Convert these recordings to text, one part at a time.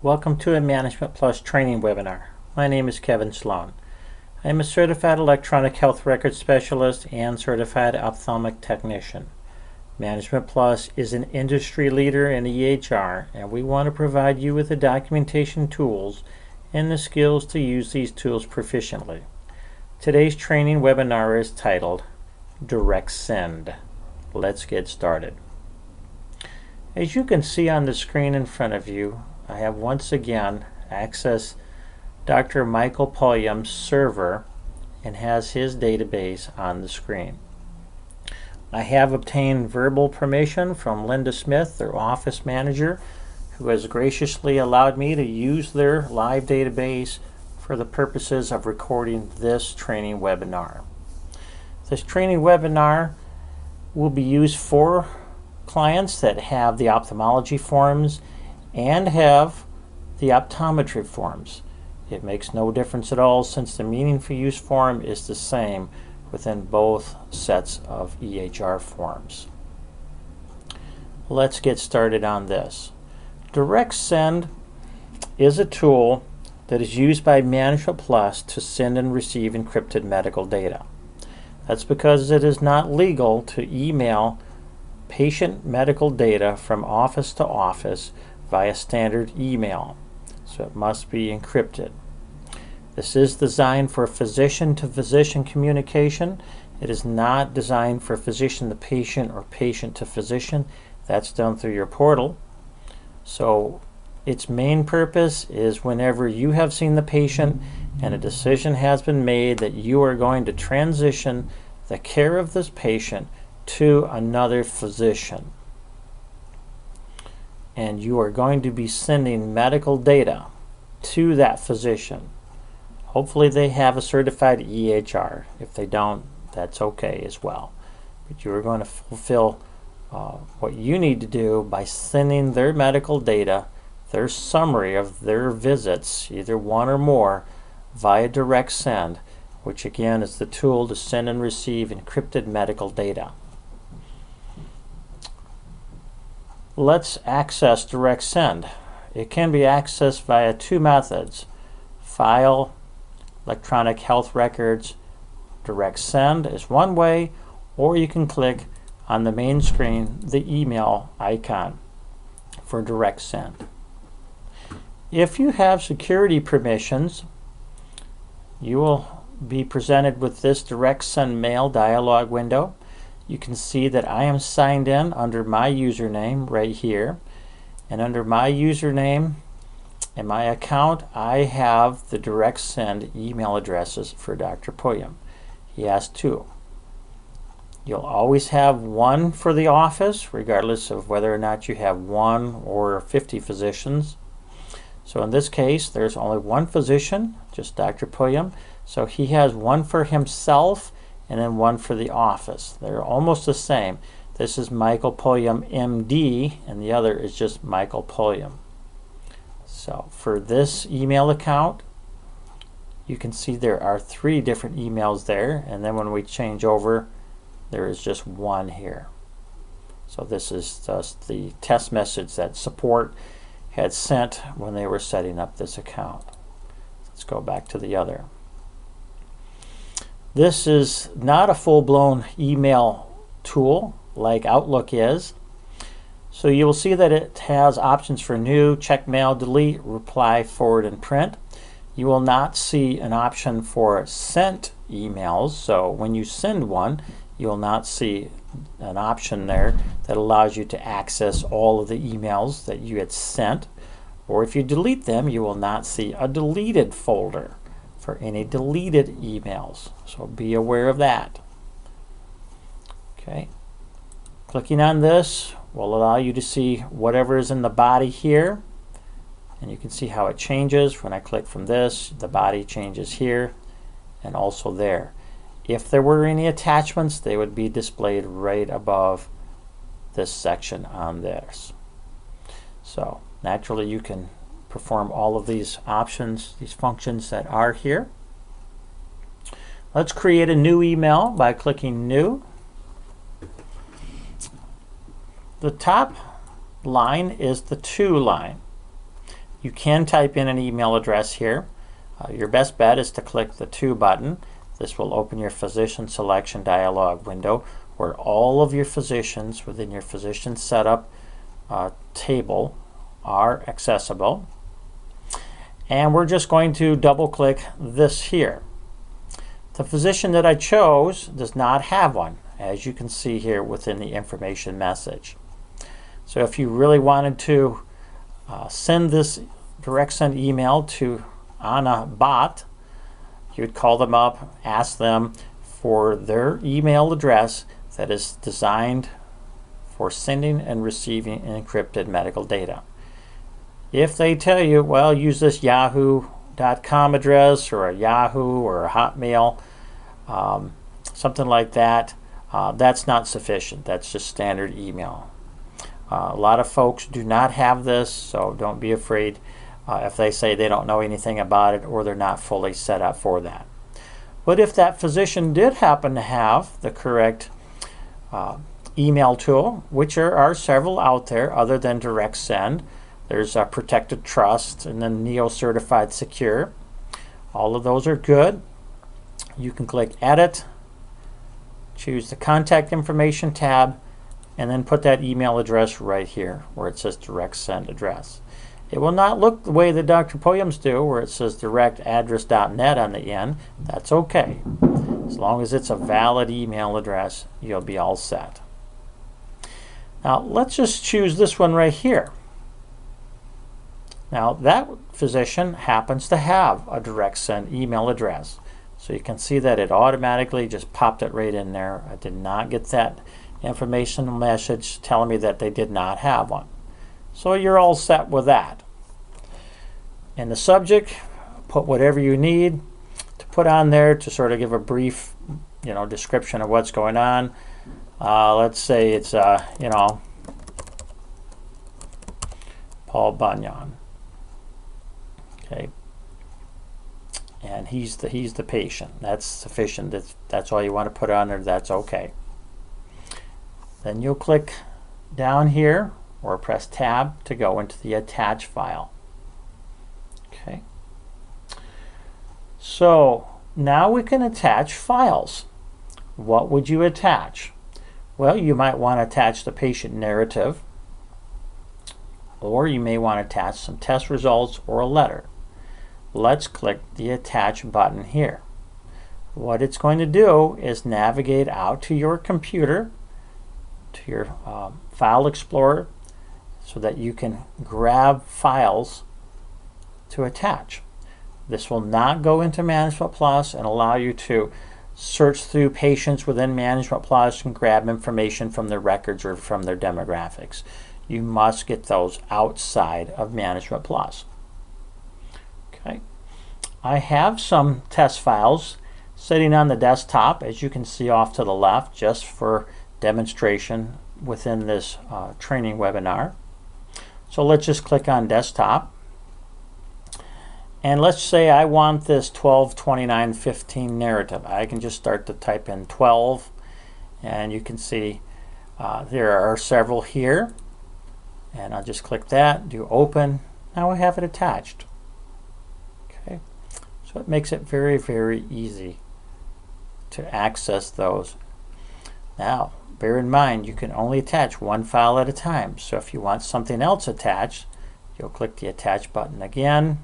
Welcome to a Management Plus training webinar. My name is Kevin Sloan. I am a certified electronic health record specialist and certified ophthalmic technician. Management Plus is an industry leader in EHR, and we want to provide you with the documentation tools and the skills to use these tools proficiently. Today's training webinar is titled Direct Send. Let's get started. As you can see on the screen in front of you, I have once again accessed Dr. Michael Pulliam's server and has his database on the screen. I have obtained verbal permission from Linda Smith, their office manager, who has graciously allowed me to use their live database for the purposes of recording this training webinar. This training webinar will be used for clients that have the ophthalmology forms and have the optometry forms. It makes no difference at all since the meaning for use form is the same within both sets of EHR forms. Let's get started on this. Direct Send is a tool that is used by Management Plus to send and receive encrypted medical data. That's because it is not legal to email patient medical data from office to office via standard email, so it must be encrypted. This is designed for physician-to-physician communication. It is not designed for physician-to-patient or patient-to-physician. That's done through your portal. So its main purpose is whenever you have seen the patient and a decision has been made that you are going to transition the care of this patient to another physician, and you are going to be sending medical data to that physician. Hopefully they have a certified EHR. If they don't, that's okay as well. But you are going to fulfill what you need to do by sending their medical data, their summary of their visits, either one or more, via Direct Send, which again is the tool to send and receive encrypted medical data. Let's access Direct Send. It can be accessed via two methods: File, Electronic Health Records. Direct Send is one way, or you can click on the main screen the email icon for Direct Send. If you have security permissions, you will be presented with this Direct Send Mail dialog window. You can see that I am signed in under my username right here, and under my username and my account I have the Direct Send email addresses for Dr. Pulliam. He has two. You'll always have one for the office, regardless of whether or not you have 1 or 50 physicians. So in this case there's only one physician, just Dr. Pulliam, so he has one for himself and then one for the office. They're almost the same. This is Michael Pulliam MD, and the other is just Michael Pulliam. So for this email account, you can see there are 3 different emails there, and then when we change over, there is just one here. So this is just the test message that support had sent when they were setting up this account. Let's go back to the other. This is not a full-blown email tool like Outlook is. So you will see that it has options for new, check mail, delete, reply, forward, and print. You will not see an option for sent emails. So when you send one, you will not see an option there that allows you to access all of the emails that you had sent. Or if you delete them, you will not see a deleted folder for any deleted emails. So be aware of that. Okay. Clicking on this will allow you to see whatever is in the body here, and you can see how it changes. When I click from this, the body changes here and also there. If there were any attachments, they would be displayed right above this section on this. So naturally you can perform all of these options, these functions that are here. Let's create a new email by clicking New. The top line is the to line. You can type in an email address here. Your best bet is to click the To button. This will open your physician selection dialog window where all of your physicians within your physician setup table are accessible. And we're just going to double click this here. The physician that I chose does not have one, as you can see here within the information message. So if you really wanted to send this direct send email to on a bot, you would call them up, ask them for their email address that is designed for sending and receiving encrypted medical data. If they tell you, well, use this yahoo.com address or a Yahoo or a Hotmail, something like that, that's not sufficient. That's just standard email. A lot of folks do not have this, so don't be afraid if they say they don't know anything about it or they're not fully set up for that. But if that physician did happen to have the correct email tool, which are several out there other than Direct Send, there's Protected Trust and then Neo Certified Secure. All of those are good. You can click Edit, choose the Contact Information tab, and then put that email address right here where it says Direct Send address. It will not look the way the Dr. Poems do, where it says directaddress.net on the end. That's okay. As long as it's a valid email address, you'll be all set. Now, let's just choose this one right here. Now, that physician happens to have a direct send email address. So you can see that it automatically just popped it right in there. I did not get that information message telling me that they did not have one. So you're all set with that. In the subject, put whatever you need to put on there to sort of give a brief, description of what's going on. Let's say it's, Paul Bunyan. Okay, and he's the patient. That's sufficient. That's all you want to put on there. That's okay. Then you'll click down here or press Tab to go into the attach file. Okay. So now we can attach files. What would you attach? Well, you might want to attach the patient narrative, or you may want to attach some test results or a letter. Let's click the Attach button here. What it's going to do is navigate out to your computer, to your File Explorer, so that you can grab files to attach. This will not go into Management Plus and allow you to search through patients within Management Plus and grab information from their records or from their demographics. You must get those outside of Management Plus. Okay, I have some test files sitting on the desktop, as you can see off to the left, just for demonstration within this training webinar. So let's just click on Desktop. And let's say I want this 12/29/15 narrative. I can just start to type in 12, and you can see there are several here. And I'll just click that, do Open. Now I have it attached. Okay, so it makes it very, very easy to access those. Now, bear in mind, you can only attach one file at a time. So if you want something else attached, you'll click the Attach button again,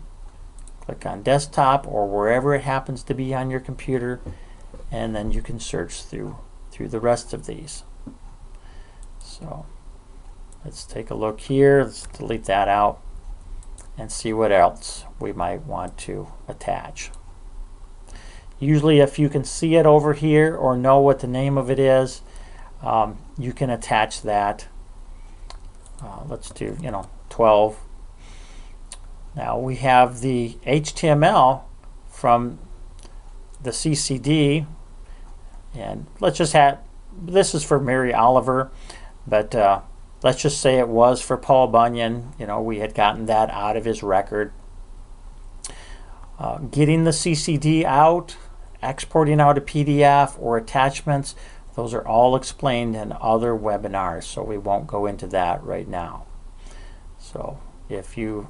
click on Desktop or wherever it happens to be on your computer, and then you can search through the rest of these. So let's take a look here. Let's delete that out and see what else we might want to attach. Usually if you can see it over here or know what the name of it is, you can attach that. Let's do 12. Now we have the HTML from the CCD, and let's just have, this is for Mary Oliver, but let's just say it was for Paul Bunyan. We had gotten that out of his record. Getting the CCD out, exporting out a PDF or attachments, those are all explained in other webinars, so we won't go into that right now. So if you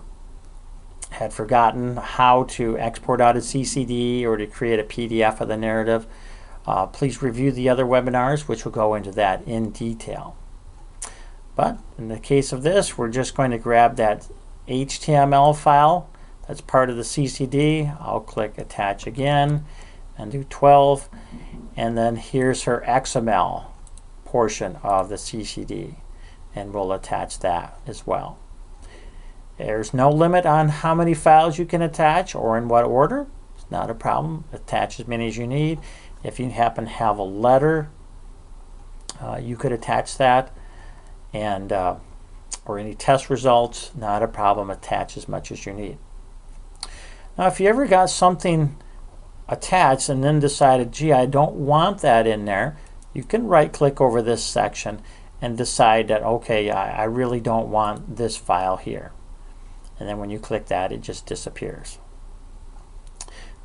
had forgotten how to export out a CCD or to create a PDF of the narrative, please review the other webinars, which will go into that in detail. But in the case of this, we're just going to grab that HTML file that's part of the CCD. I'll click attach again and do 12. And then here's her XML portion of the CCD, and we'll attach that as well. There's no limit on how many files you can attach or in what order. It's not a problem. Attach as many as you need. If you happen to have a letter, you could attach that, and or any test results, not a problem. Attach as much as you need. Now, if you ever got something attached and then decided, gee, I don't want that in there, you can right-click over this section and decide that, okay, I really don't want this file here. And then when you click that, it just disappears.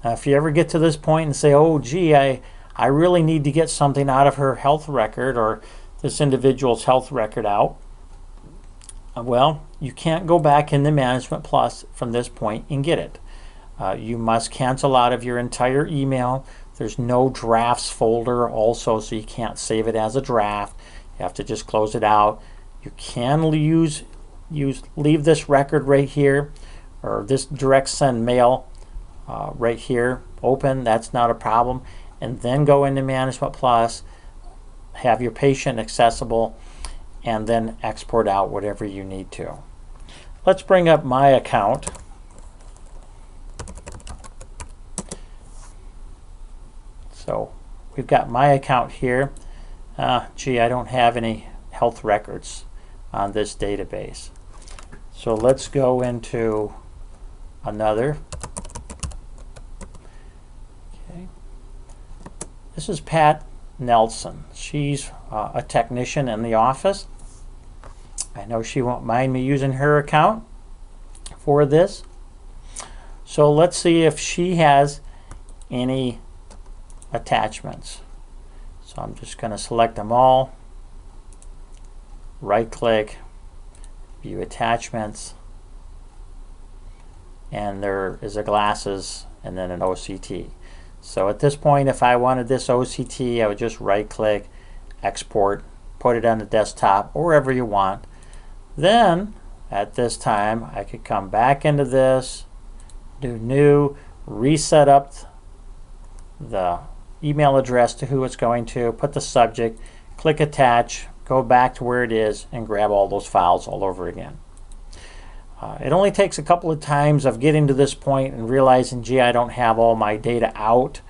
Now, if you ever get to this point and say, oh, gee, I really need to get something out of her health record or this individual's health record out, well, you can't go back into Management Plus from this point and get it. You must cancel out of your entire email. There's no drafts folder also, so you can't save it as a draft. You have to just close it out. You can leave this record right here, or this direct send mail right here open. That's not a problem. And then go into Management Plus, have your patient accessible, and then export out whatever you need to. Let's bring up my account. So we've got my account here. Gee, I don't have any health records on this database. So let's go into another. Okay. This is Pat Nelson. She's a technician in the office. I know she won't mind me using her account for this. So let's see if she has any attachments. So I'm just going to select them all, right click, view attachments, and there is a glasses and then an OCT. So at this point, if I wanted this OCT, I would just right click, export, put it on the desktop or wherever you want. Then at this time I could come back into this, do new, reset up the email address to who it's going to, put the subject, click attach, go back to where it is, and grab all those files all over again. It only takes a couple of times of getting to this point and realizing, gee, I don't have all my data out,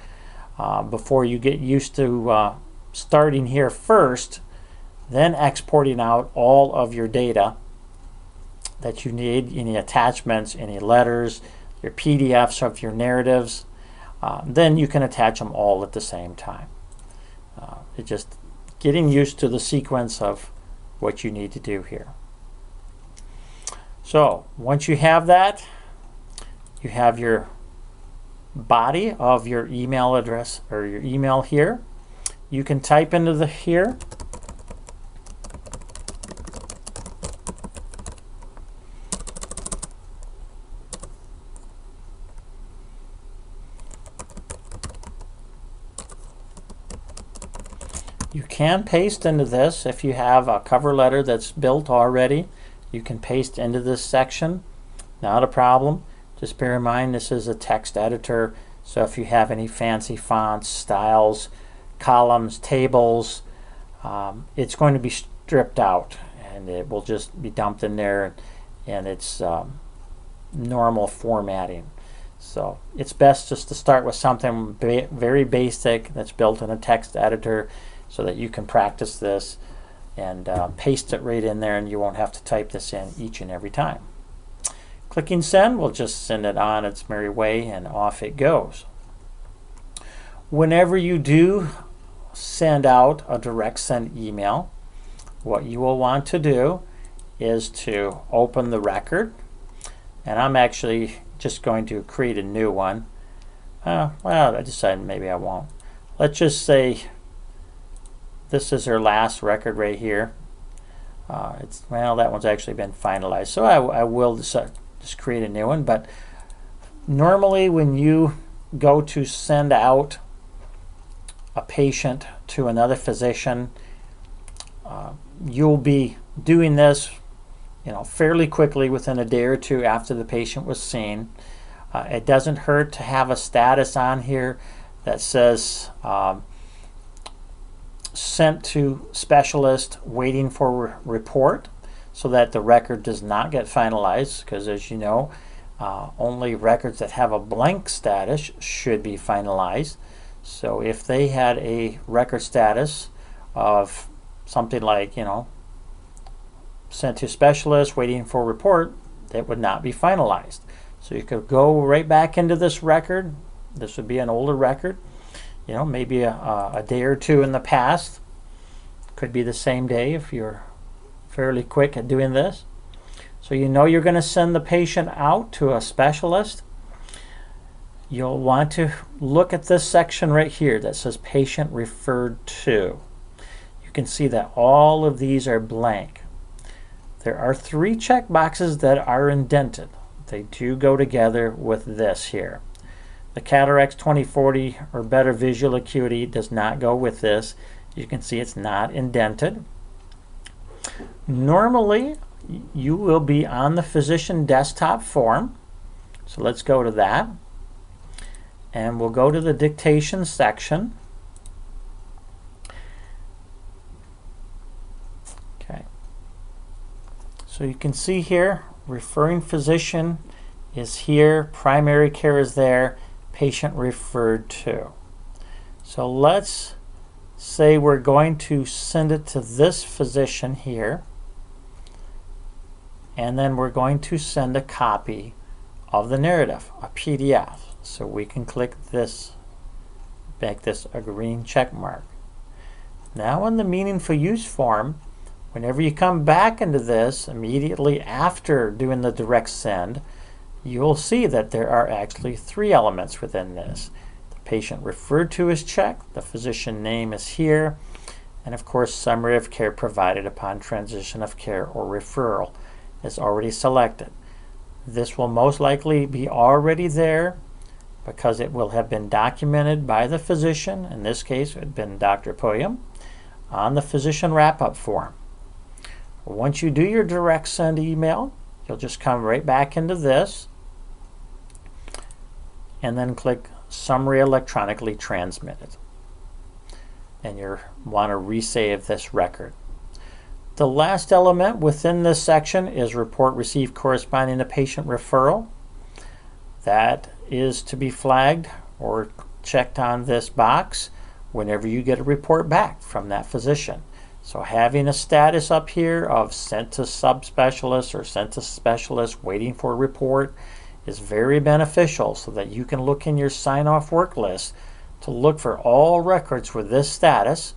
before you get used to starting here first, then exporting out all of your data that you need, any attachments, any letters, your PDFs of your narratives. Then you can attach them all at the same time. It's just getting used to the sequence of what you need to do here. So once you have that, you have your body of your email address or your email here. You can type into here. You can paste into this if you have a cover letter that's built already. You can paste into this section, not a problem. Just bear in mind this is a text editor, so if you have any fancy fonts, styles, columns, tables, it's going to be stripped out and it will just be dumped in there, and it's normal formatting. So it's best just to start with something very basic that's built in a text editor so that you can practice this and paste it right in there, and you won't have to type this in each and every time. Clicking send will just send it on its merry way and off it goes. Whenever you do send out a direct send email, what you will want to do is to open the record, and I'm actually just going to create a new one. Well, I decided maybe I won't. Let's just say this is her last record right here. Well, that one's actually been finalized, so I will just create a new one, but Normally when you go to send out a patient to another physician, you'll be doing this fairly quickly within a day or two after the patient was seen. It doesn't hurt to have a status on here that says sent to specialist waiting for report, so that the record does not get finalized, because as you know, only records that have a blank status should be finalized. So if they had a record status of something like, sent to specialist waiting for report, that would not be finalized. So you could go right back into this record. This would be an older record, maybe a day or two in the past. Could be the same day if you're fairly quick at doing this. So you're going to send the patient out to a specialist. You'll want to look at this section right here that says patient referred to. You can see that all of these are blank. There are 3 check boxes that are indented. They do go together with this here. The Cataract 20/40 or better visual acuity does not go with this. You can see it's not indented. Normally, you will be on the physician desktop form. So let's go to that. And we'll go to the dictation section. Okay. So you can see here, referring physician is here, primary care is there, patient referred to. So let's say we're going to send it to this physician here, and then we're going to send a copy of the narrative, a PDF. So we can click this, make this a green check mark. Now in the meaningful use form, whenever you come back into this immediately after doing the direct send, you'll see that there are actually 3 elements within this. The patient referred to is checked, the physician name is here, and of course summary of care provided upon transition of care or referral is already selected. This will most likely be already there because it will have been documented by the physician. In this case, it had been Dr. Pulliam on the physician wrap-up form. Once you do your direct send email, you'll just come right back into this and then click Summary Electronically Transmitted. And you want to resave this record. The last element within this section is report received corresponding to patient referral. That is to be flagged or checked on this box whenever you get a report back from that physician. So having a status up here of sent to subspecialist or sent to specialist waiting for a report is very beneficial, so that you can look in your sign-off work list to look for all records with this status,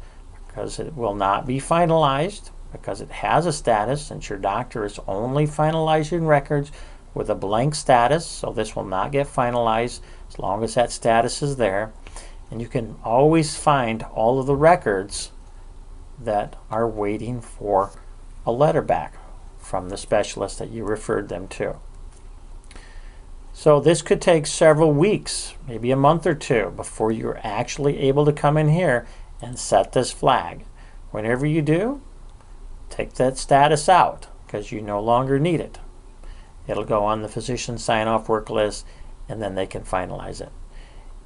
because it will not be finalized because it has a status, since your doctor is only finalizing records with a blank status. So this will not get finalized as long as that status is there. And you can always find all of the records that are waiting for a letter back from the specialist that you referred them to. So this could take several weeks, maybe a month or 2, before you're actually able to come in here and set this flag. Whenever you do, take that status out because you no longer need it. It'll go on the physician sign-off work list, and then they can finalize it.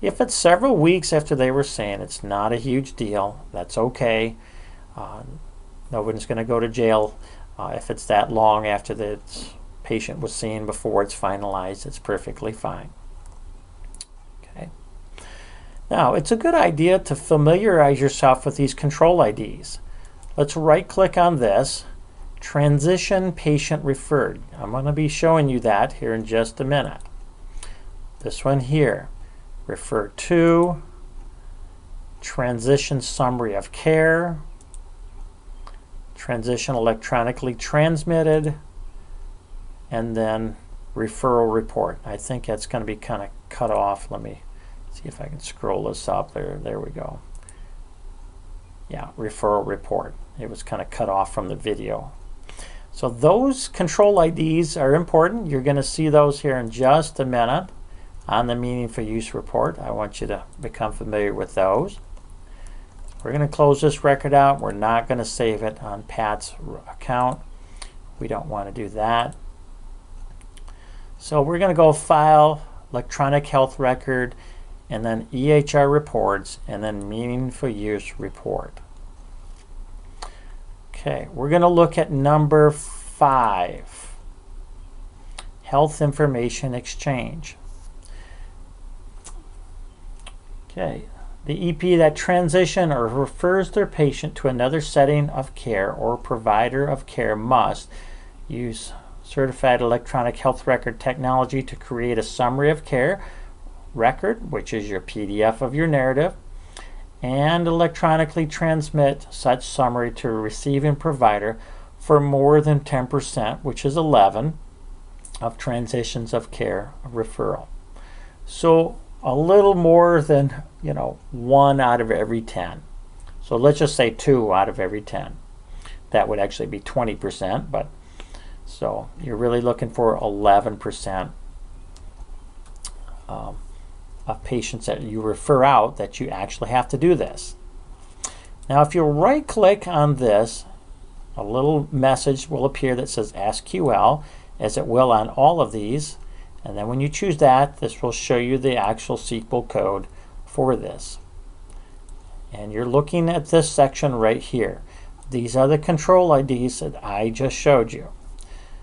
If it's several weeks after they were seen, it's not a huge deal. That's okay. Nobody's going to go to jail if it's that long after the patient was seen before it's finalized. It's perfectly fine. Okay. Now, it's a good idea to familiarize yourself with these control IDs. Let's right-click on this, Transition Patient Referred. I'm going to be showing you that here in just a minute. This one here, Refer to, Transition Summary of Care, Transition Electronically Transmitted, and then Referral Report. I think that's going to be kind of cut off. Let me see if I can scroll this up there. There we go. Yeah, Referral Report. It was kind of cut off from the video. So those control IDs are important. You're going to see those here in just a minute. on the meaningful use report. I want you to become familiar with those. We're going to close this record out. We're not going to save it on Pat's account. We don't want to do that. So we're going to go File, Electronic Health Record, and then EHR Reports, and then Meaningful Use Report. Okay, we're going to look at number 5, Health Information Exchange. Okay, the EP that transition or refers their patient to another setting of care or provider of care must use certified electronic health record technology to create a summary of care record, which is your PDF of your narrative, and electronically transmit such summary to a receiving provider for more than 10%, which is 11, of transitions of care referral. So a little more than 1 out of every 10. So let's just say 2 out of every 10. That would actually be 20%, but so you're really looking for 11% of patients that you refer out that you actually have to do this. Now if you right click on this, a little message will appear that says SQL, as it will on all of these, and then when you choose that, this will show you the actual SQL code for this. And you're looking at this section right here. These are the control IDs that I just showed you.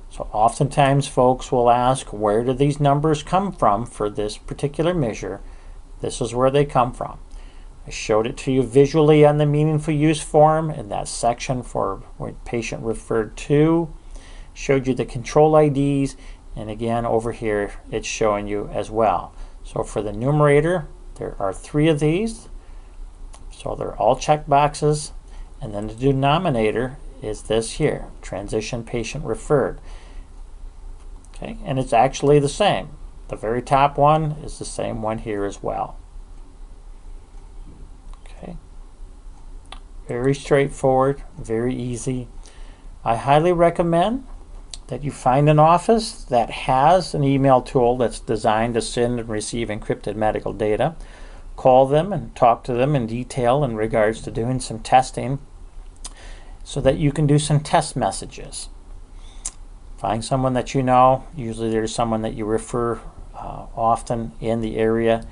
So oftentimes folks will ask, where do these numbers come from for this particular measure? This is where they come from. I showed it to you visually on the meaningful use form in that section for patient referred to. Showed you the control IDs, and again over here it's showing you as well. So for the numerator, there are 3 of these. So they're all check boxes, and then the denominator is this here, transition patient referred. Okay, and it's actually the same. The very top one is the same one here as well. Okay, very straightforward, very easy. I highly recommend that you find an office that has an email tool that's designed to send and receive encrypted medical data. Call them and talk to them in detail in regards to doing some testing so that you can do some test messages. Find someone that you know. Usually there's someone that you refer often in the area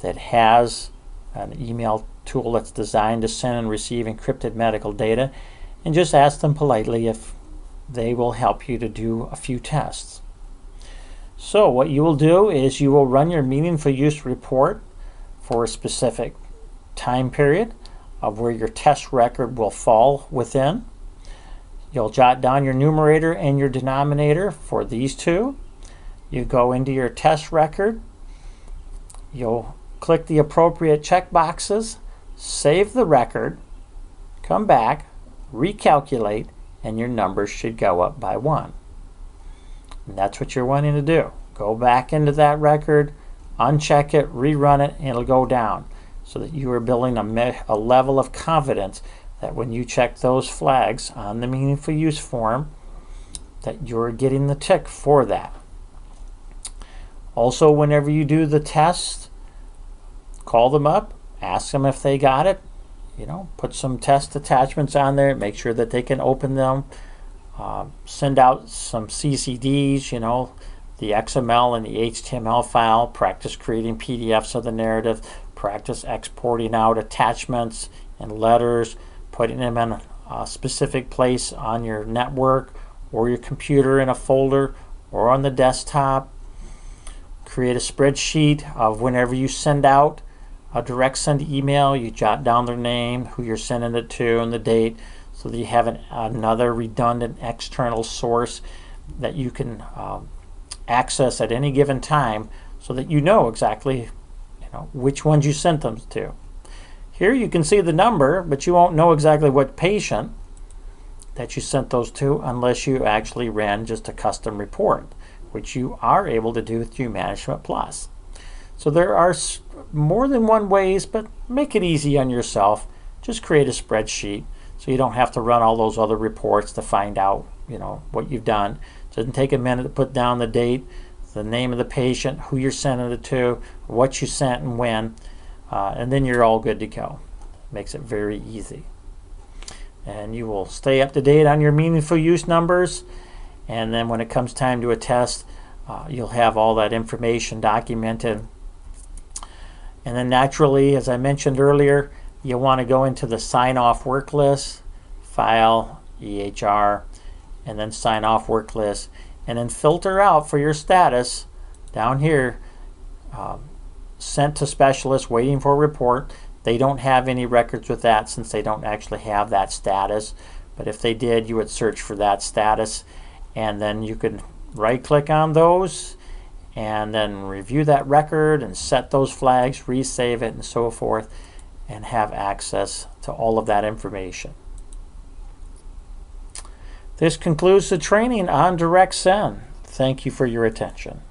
that has an email tool that's designed to send and receive encrypted medical data, and just ask them politely if they will help you to do a few tests. So what you will do is you will run your meaningful use report for a specific time period of where your test record will fall within. You'll jot down your numerator and your denominator for these 2. You go into your test record. You'll click the appropriate check boxes, save the record, come back, recalculate, and your numbers should go up by 1. And that's what you're wanting to do. Go back into that record, uncheck it, rerun it, and it'll go down, so that you are building a level of confidence that when you check those flags on the meaningful use form, that you're getting the tick for that. Also, whenever you do the test, call them up, ask them if they got it. Put some test attachments on there, make sure that they can open them. Send out some CCDs, the XML and the HTML file. Practice creating PDFs of the narrative. Practice exporting out attachments and letters, putting them in a specific place on your network or your computer in a folder or on the desktop. Create a spreadsheet of whenever you send out a direct send email, you jot down their name, who you're sending it to, and the date, so that you have another redundant external source that you can access at any given time, so that you know exactly which ones you sent them to. Here you can see the number, but you won't know exactly what patient that you sent those to unless you actually ran just a custom report, which you are able to do through Management Plus. So there are more than one ways, but make it easy on yourself. Just create a spreadsheet so you don't have to run all those other reports to find out what you've done. It doesn't take a minute to put down the date, the name of the patient, who you're sending it to, what you sent and when, and then you're all good to go. Makes it very easy. And you will stay up to date on your meaningful use numbers, and then when it comes time to a test, you'll have all that information documented. And then naturally, as I mentioned earlier, you want to go into the sign-off work list, File, EHR, and then sign-off work list, and then filter out for your status down here, sent to specialist waiting for report. They don't have any records with that since they don't actually have that status, but if they did, you would search for that status, and then you could right click on those and then review that record and set those flags, resave it, and so forth, and have access to all of that information. This concludes the training on DirectSend. Thank you for your attention.